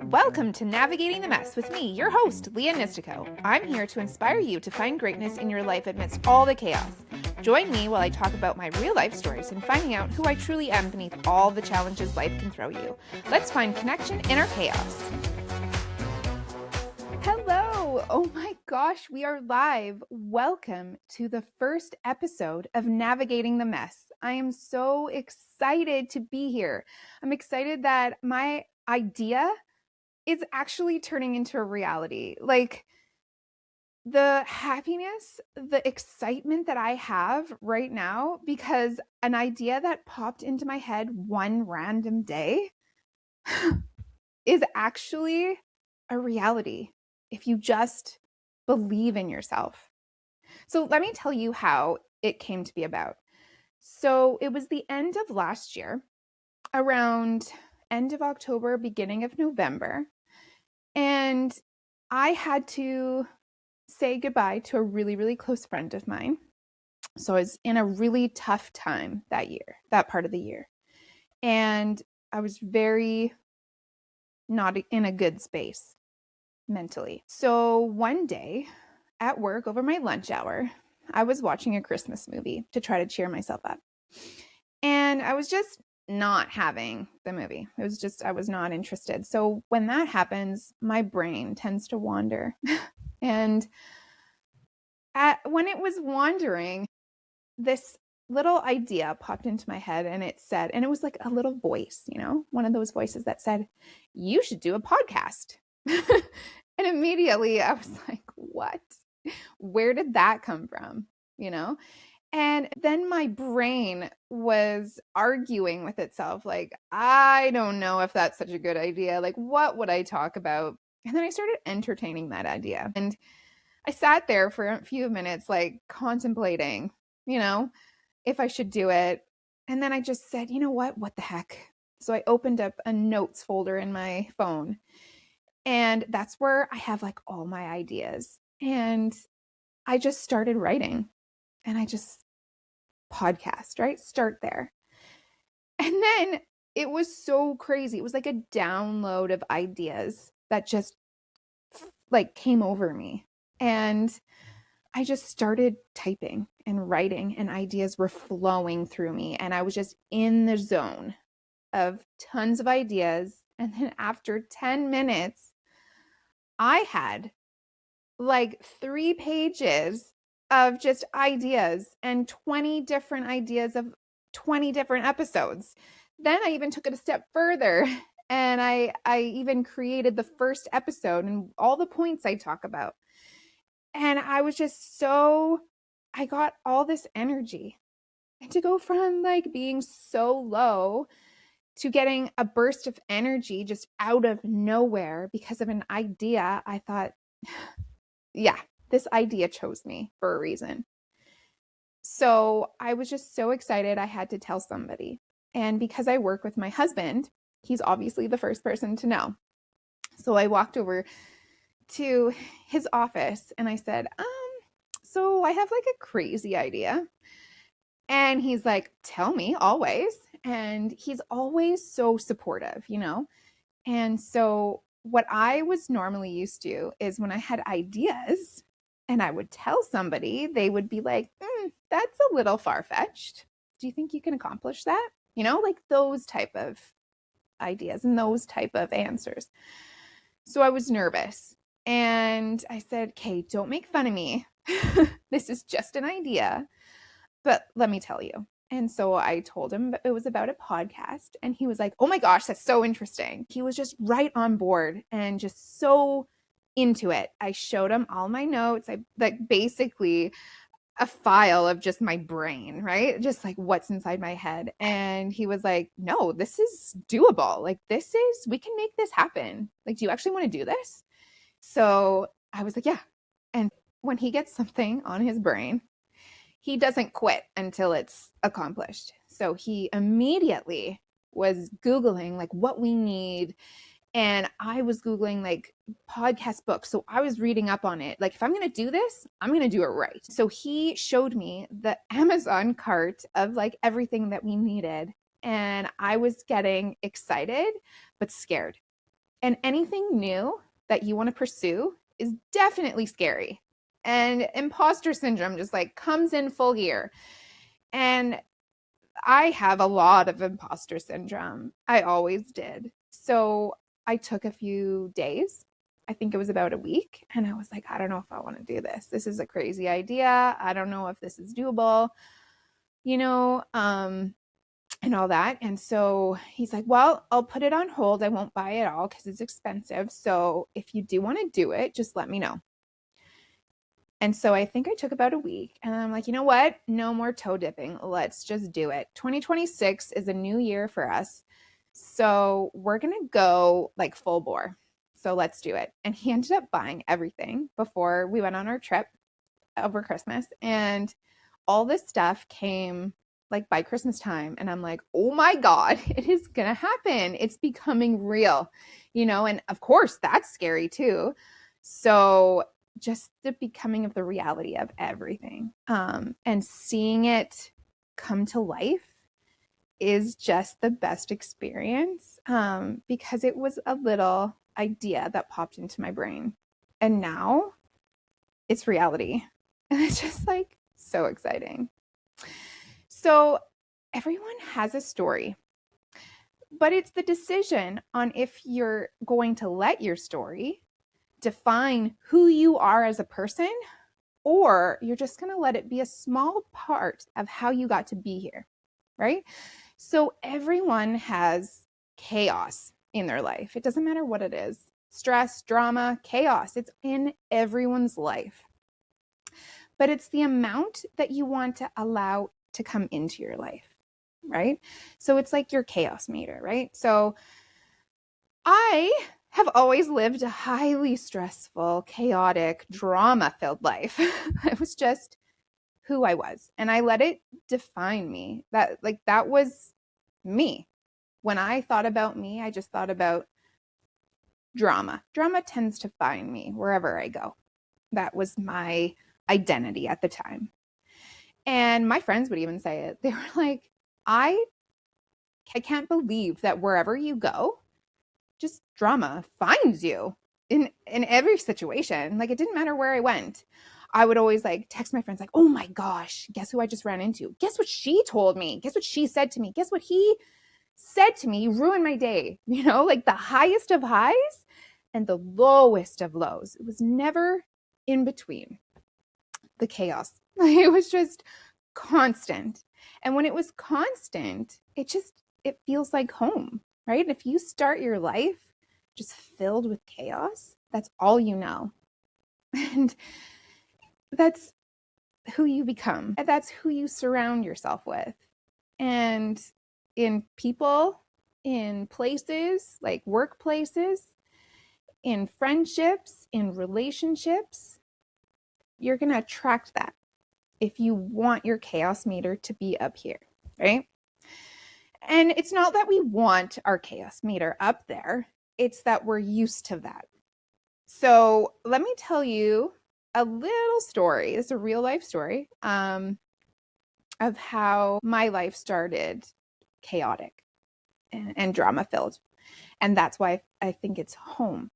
Welcome to Navigating the Mess with me, your host, Lia Nistico. I'm here to inspire you to find greatness in your life amidst all the chaos. Join me while I talk about my real life stories and finding out who I truly am beneath all the challenges life can throw you. Let's find connection in our chaos. Hello! Oh my gosh, we are live. Welcome to the first episode of Navigating the Mess. I am so excited to be here. I'm excited that my idea is actually turning into a reality. Like the happiness, the excitement that I have right now because an idea that popped into my head one random day is actually a reality if you just believe in yourself. So let me tell you how it came to be about. So it was the end of last year, around end of October, beginning of November. And I had to say goodbye to a really, really close friend of mine. So I was in a really tough time that year, that part of the year. And I was very not in a good space mentally. So one day at work over my lunch hour, I was watching a Christmas movie to try to cheer myself up. And I was just not having the movie. It was just, I was not interested. So when that happens, my brain tends to wander. And when it was wandering, this little idea popped into my head and it said, and it was like a little voice, one of those voices that said, you should do a podcast. And immediately I was like, what? Where did that come from? And then my brain was arguing with itself, like, I don't know if that's such a good idea. Like, what would I talk about? And then I started entertaining that idea. And I sat there for a few minutes, like contemplating, if I should do it. And then I just said, you know what the heck? So I opened up a notes folder in my phone. And that's where I have like all my ideas. And I just started writing and I just podcast, right? Start there. And then it was so crazy. It was like a download of ideas that just like came over me. And I just started typing and writing, and ideas were flowing through me. And I was just in the zone of tons of ideas. And then after 10 minutes, I had like 3 pages of just ideas and 20 different ideas of 20 different episodes. Then I even took it a step further and I even created the first episode and all the points I talk about. And I was just I got all this energy. And to go from like being so low to getting a burst of energy just out of nowhere because of an idea, I thought, yeah, this idea chose me for a reason. So I was just so excited I had to tell somebody. And because I work with my husband, he's obviously the first person to know. So I walked over to his office and I said, so I have like a crazy idea. And he's like, tell me always. And he's always so supportive, And so what I was normally used to is when I had ideas and I would tell somebody, they would be like, that's a little far-fetched. Do you think you can accomplish that? Like those type of ideas and those type of answers. So I was nervous and I said, okay, don't make fun of me. This is just an idea, but let me tell you. And so I told him it was about a podcast and he was like, oh my gosh, that's so interesting. He was just right on board and just so into it. I showed him all my notes. I like basically a file of just my brain, right? Just like what's inside my head. And he was like, no, this is doable. Like we can make this happen. Like, do you actually want to do this? So I was like, yeah. And when he gets something on his brain, he doesn't quit until it's accomplished. So he immediately was Googling like what we need. And I was Googling like podcast books. So I was reading up on it. Like, if I'm going to do this, I'm going to do it right. So he showed me the Amazon cart of like everything that we needed. and I was getting excited but scared. And anything new that you want to pursue is definitely scary. And imposter syndrome just like comes in full gear. And I have a lot of imposter syndrome. I always did. So I took a few days. I think it was about a week. And I was like, I don't know if I want to do this. This is a crazy idea. I don't know if this is doable, you know, and all that. And so he's like, well, I'll put it on hold. I won't buy it all because it's expensive. So if you do want to do it, just let me know. And so I think I took about a week and I'm like, you know what? No more toe dipping. Let's just do it. 2026 is a new year for us. So we're going to go like full bore. So let's do it. And he ended up buying everything before we went on our trip over Christmas. And all this stuff came like by Christmas time. And I'm like, oh my God, it is going to happen. It's becoming real, you know? And of course, that's scary too. So just the becoming of the reality of everything and seeing it come to life is just the best experience because it was a little idea that popped into my brain. And now it's reality. And it's just like so exciting. So everyone has a story, but it's the decision on if you're going to let your story define who you are as a person, or you're just going to let it be a small part of how you got to be here, right? So everyone has chaos in their life. It doesn't matter what it is. Stress, drama, chaos. It's in everyone's life. But it's the amount that you want to allow to come into your life, right? So it's like your chaos meter, right? So I have always lived a highly stressful, chaotic, drama-filled life. It was just who I was, and I let it define me. That was me. When I thought about me, I just thought about drama. Drama tends to find me wherever I go. That was my identity at the time. And my friends would even say it. They were like, I can't believe that wherever you go, just drama finds you in every situation. Like it didn't matter where I went. I would always like text my friends like, "Oh my gosh, guess who I just ran into? Guess what she told me? Guess what she said to me? Guess what he said to me? You ruined my day." You know, like the highest of highs and the lowest of lows. It was never in between. The chaos. It was just constant. And when it was constant, it feels like home, right? If you start your life just filled with chaos, that's all you know. And that's who you become. And that's who you surround yourself with. And in people, in places like workplaces, in friendships, in relationships, you're going to attract that if you want your chaos meter to be up here, right? And it's not that we want our chaos meter up there, it's that we're used to that. So let me tell you a little story. It's a real life story of how my life started chaotic and drama filled. And that's why I think it's home.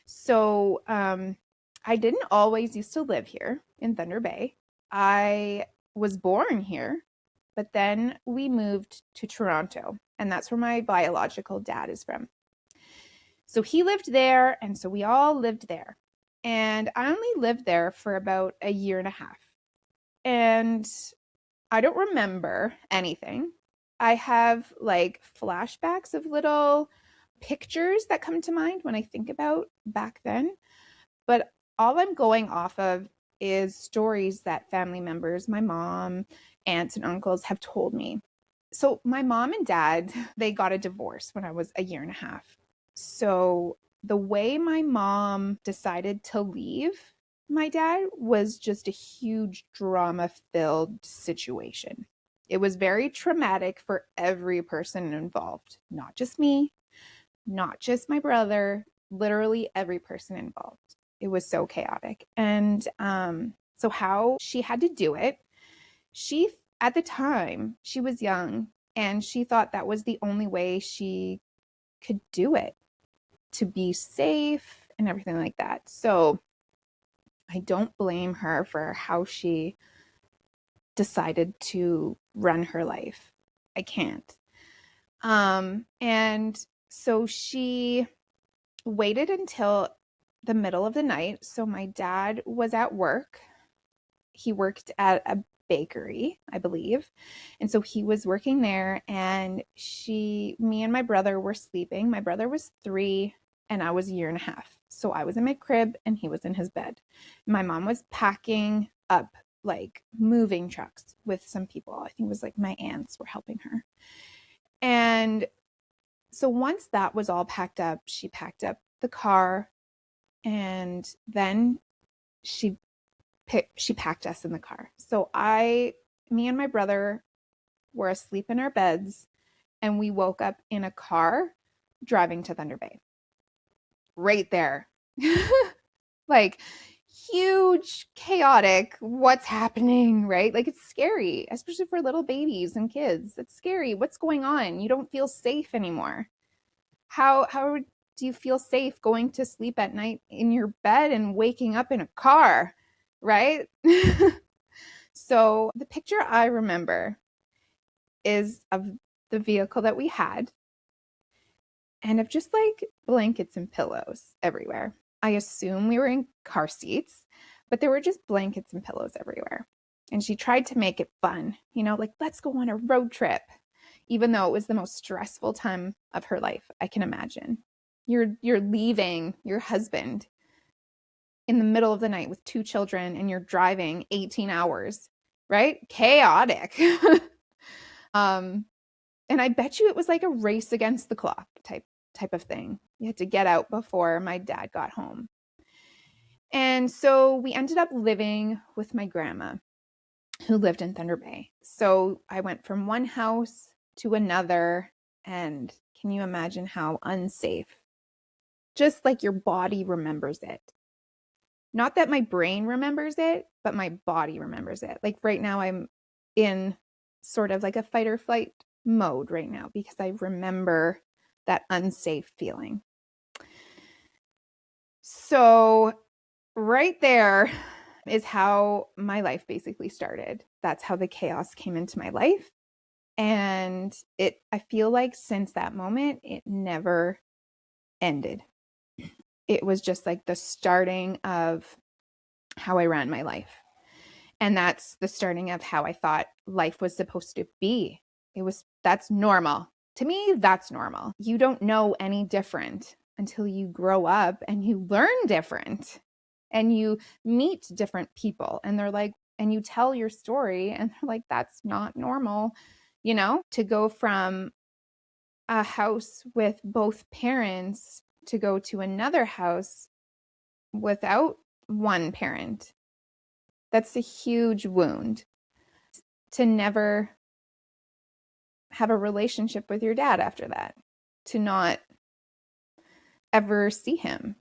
So I didn't always used to live here in Thunder Bay. I was born here, but then we moved to Toronto, and that's where my biological dad is from. So he lived there, and so we all lived there. And I only lived there for about a year and a half. And I don't remember anything. I have like flashbacks of little pictures that come to mind when I think about back then. But all I'm going off of is stories that family members, my mom, aunts, and uncles have told me. So, my mom and dad, they got a divorce when I was a year and a half. So, the way my mom decided to leave my dad was just a huge drama filled situation. It was very traumatic for every person involved, not just me, not just my brother, literally every person involved. It was so chaotic. And so, how she had to do it, she, at the time, she was young And she thought that was the only way she could do it, to be safe and everything like that. So I don't blame her for how she decided to run her life. I can't. And so she waited until the middle of the night. So my dad was at work. He worked at a bakery, I believe. And so he was working there, and me and my brother were sleeping. My brother was 3 and I was a year and a half. So I was in my crib and he was in his bed. My mom was packing up like moving trucks with some people. I think it was like my aunts were helping her. And so once that was all packed up, she packed up the car, and then she she packed us in the car. So me and my brother were asleep in our beds, and we woke up in a car driving to Thunder Bay. Right there. Like huge, chaotic, what's happening, right? Like it's scary, especially for little babies and kids. It's scary. What's going on? You don't feel safe anymore. How do you feel safe going to sleep at night in your bed and waking up in a car, right? So the picture I remember is of the vehicle that we had, and of just like blankets and pillows everywhere. I assume we were in car seats, but there were just blankets and pillows everywhere. And she tried to make it fun, like let's go on a road trip, even though it was the most stressful time of her life I can imagine. You're leaving your husband in the middle of the night with 2 children, and you're driving 18 hours, right? Chaotic. And I bet you it was like a race against the clock type of thing. You had to get out before my dad got home. And so we ended up living with my grandma, who lived in Thunder Bay. So I went from one house to another, and can you imagine how unsafe? Just like your body remembers it. Not that my brain remembers it, but my body remembers it. Like right now I'm in sort of like a fight or flight mode right now because I remember that unsafe feeling. So right there is how my life basically started. That's how the chaos came into my life. And I feel like since that moment, it never ended. It was just like the starting of how I ran my life. And that's the starting of how I thought life was supposed to be. That's normal. To me, that's normal. You don't know any different until you grow up and you learn different and you meet different people, and they're like, and you tell your story and they're like, that's not normal, to go from a house with both parents to go to another house without one parent. That's a huge wound. To never have a relationship with your dad after that, to not ever see him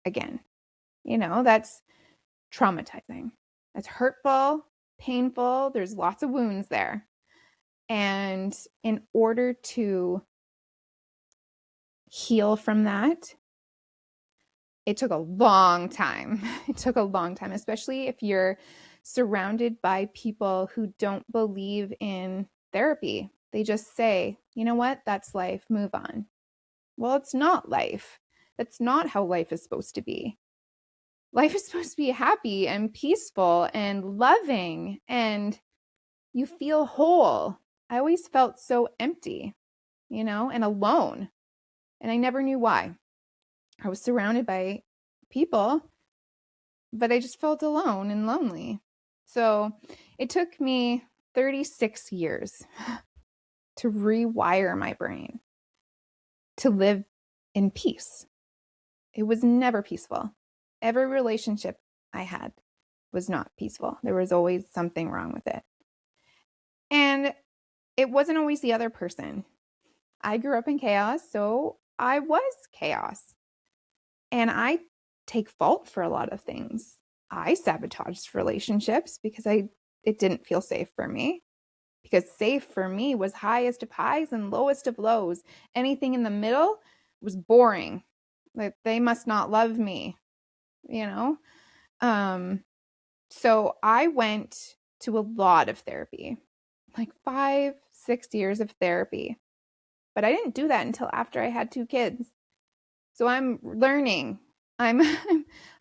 again. That's traumatizing. That's hurtful, painful. There's lots of wounds there. And in order to heal from that, it took a long time. It took a long time, especially if you're surrounded by people who don't believe in therapy. They just say, you know what, that's life, move on. Well, it's not life. That's not how life is supposed to be. Life is supposed to be happy and peaceful and loving, and you feel whole. I always felt so empty, and alone. And I never knew why. I was surrounded by people, but I just felt alone and lonely. So it took me 36 years to rewire my brain to live in peace. It was never peaceful. Every relationship I had was not peaceful. There was always something wrong with it. And it wasn't always the other person. I grew up in chaos, so I was chaos. And I take fault for a lot of things. I sabotaged relationships because it didn't feel safe for me. because safe for me was highest of highs and lowest of lows. Anything in the middle was boring. Like they must not love me, you know? So I went to a lot of therapy, like 5, 6 years of therapy. But I didn't do that until after I had 2 kids. So I'm learning. I'm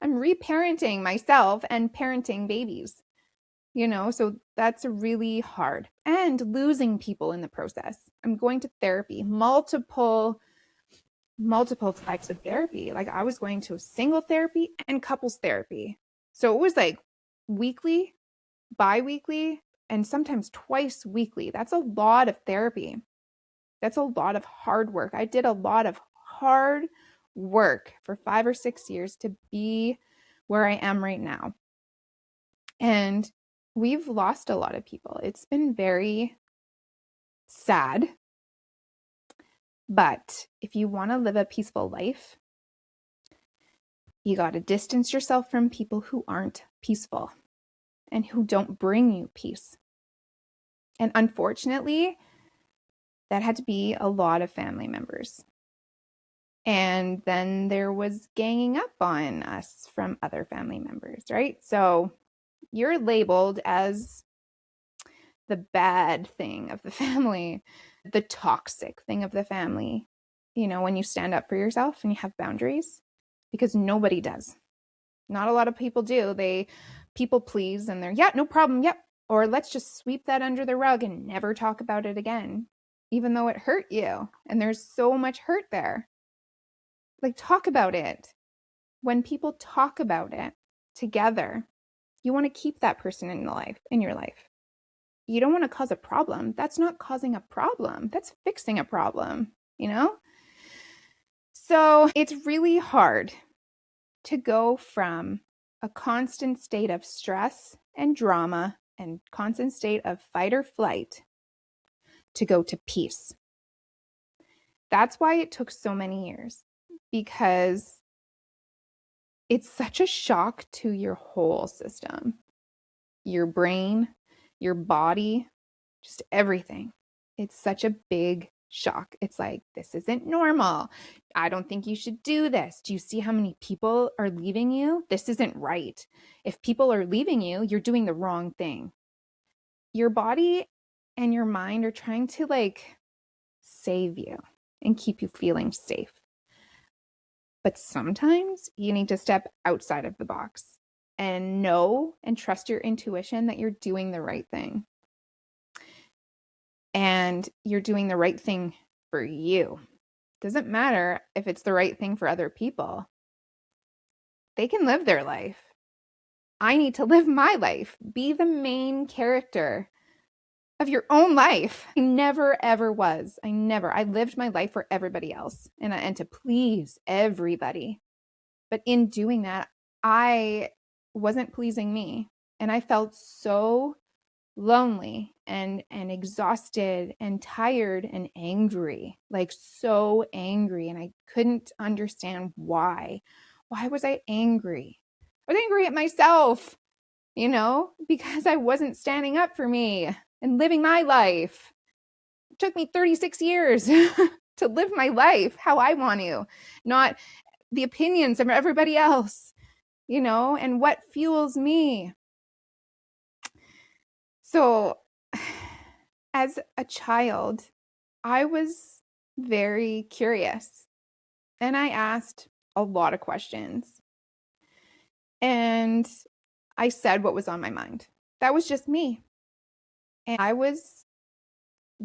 I'm reparenting myself and parenting babies. So that's really hard. And losing people in the process. I'm going to therapy, multiple types of therapy. Like I was going to single therapy and couples therapy. So it was like weekly, bi-weekly, and sometimes twice weekly. That's a lot of therapy. That's a lot of hard work. I did a lot of hard work for 5 or 6 years to be where I am right now. And we've lost a lot of people. It's been very sad. But if you want to live a peaceful life, you got to distance yourself from people who aren't peaceful and who don't bring you peace. And unfortunately, that had to be a lot of family members. And then there was ganging up on us from other family members, right? So you're labeled as the bad thing of the family, the toxic thing of the family, when you stand up for yourself and you have boundaries, because nobody does. Not a lot of people do. They people please and they're, yeah, no problem. Yep. Or let's just sweep that under the rug and never talk about it again, even though it hurt you. And there's so much hurt there. Like, talk about it. When people talk about it together, you want to keep that person in your life. You don't want to cause a problem. That's not causing a problem. That's fixing a problem, So it's really hard to go from a constant state of stress and drama and constant state of fight or flight to go to peace. That's why it took so many years, because it's such a shock to your whole system, your brain, your body, just everything. It's such a big shock. It's like, this isn't normal. I don't think you should do this. Do you see how many people are leaving you? This isn't right. If people are leaving you, you're doing the wrong thing. Your body and your mind are trying to save you and keep you feeling safe. But sometimes you need to step outside of the box and know and trust your intuition that you're doing the right thing. And you're doing the right thing for you. Doesn't matter if it's the right thing for other people. They can live their life. I need to live my life. Be the main character of your own life. I never, ever was. I lived my life for everybody else and to please everybody. But in doing that, I wasn't pleasing me. And I felt so lonely and exhausted and tired and angry, like so angry. And I couldn't understand why. Why was I angry? I was angry at myself, because I wasn't standing up for me and living my life. It took me 36 years to live my life how I want to, not the opinions of everybody else, and what fuels me. So, as a child, I was very curious and I asked a lot of questions. And I said what was on my mind. That was just me. And I was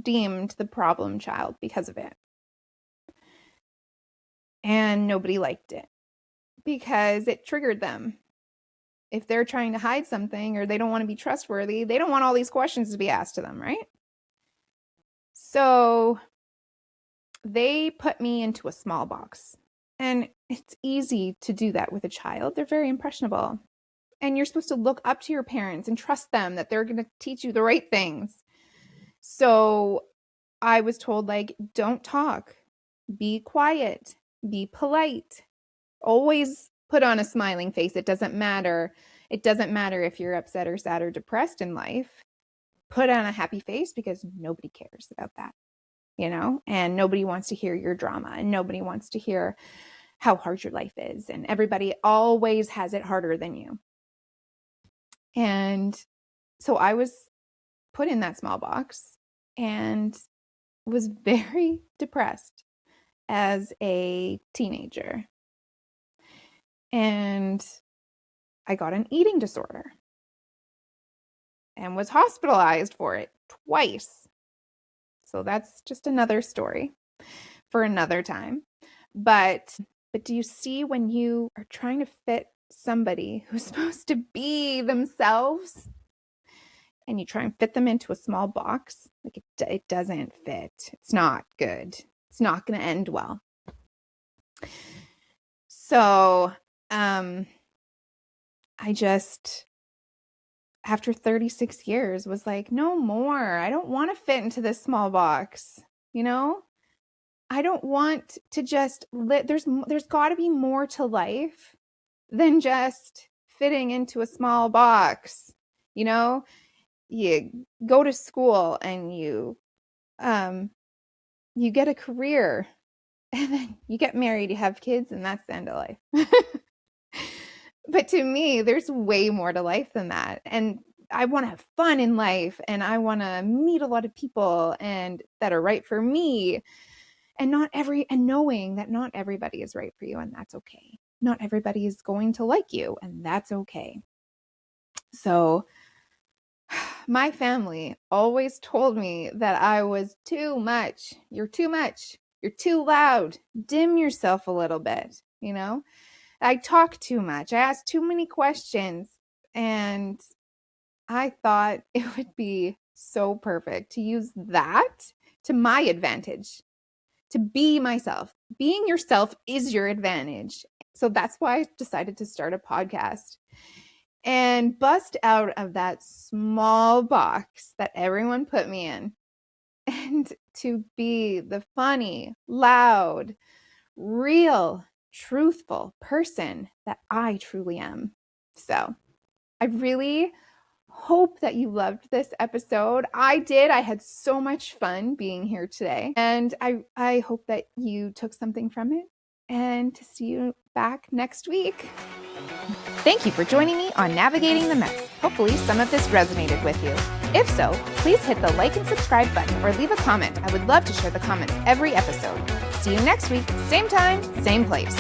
deemed the problem child because of it. And nobody liked it because it triggered them. If they're trying to hide something or they don't want to be trustworthy, they don't want all these questions to be asked to them, right? So they put me into a small box. And it's easy to do that with a child. They're very impressionable. And you're supposed to look up to your parents and trust them that they're going to teach you the right things. So I was told, don't talk, be quiet, be polite, always put on a smiling face. It doesn't matter. It doesn't matter if you're upset or sad or depressed in life. put on a happy face because nobody cares about that, and nobody wants to hear your drama, and nobody wants to hear how hard your life is. And everybody always has it harder than you. And so I was put in that small box and was very depressed as a teenager. And I got an eating disorder and was hospitalized for it twice. So that's just another story for another time. But do you see, when you are trying to fit somebody who's supposed to be themselves and you try and fit them into a small box, like it doesn't fit. It's not good. It's not going to end well. So, I just, after 36 years, was like, no more. I don't want to fit into this small box. I don't want to just there's got to be more to life than just fitting into a small box. You go to school and you get a career, and then you get married, you have kids, and that's the end of life. But to me, there's way more to life than that. And I want to have fun in life, and I want to meet a lot of people and that are right for me. And knowing that not everybody is right for you, and that's okay. Not everybody is going to like you, and that's okay. So my family always told me that I was too much. You're too much. You're too loud. Dim yourself a little bit. I talk too much. I ask too many questions. And I thought it would be so perfect to use that to my advantage, to be myself. Being yourself is your advantage. So that's why I decided to start a podcast and bust out of that small box that everyone put me in, and to be the funny, loud, real, truthful person that I truly am. So I really hope that you loved this episode. I did. I had so much fun being here today. And I hope that you took something from it, and to see you back next week. Thank you for joining me on Navigating the Mess. Hopefully some of this resonated with you. If so, please hit the like and subscribe button or leave a comment. I would love to share the comments every episode. See you next week, same time, same place.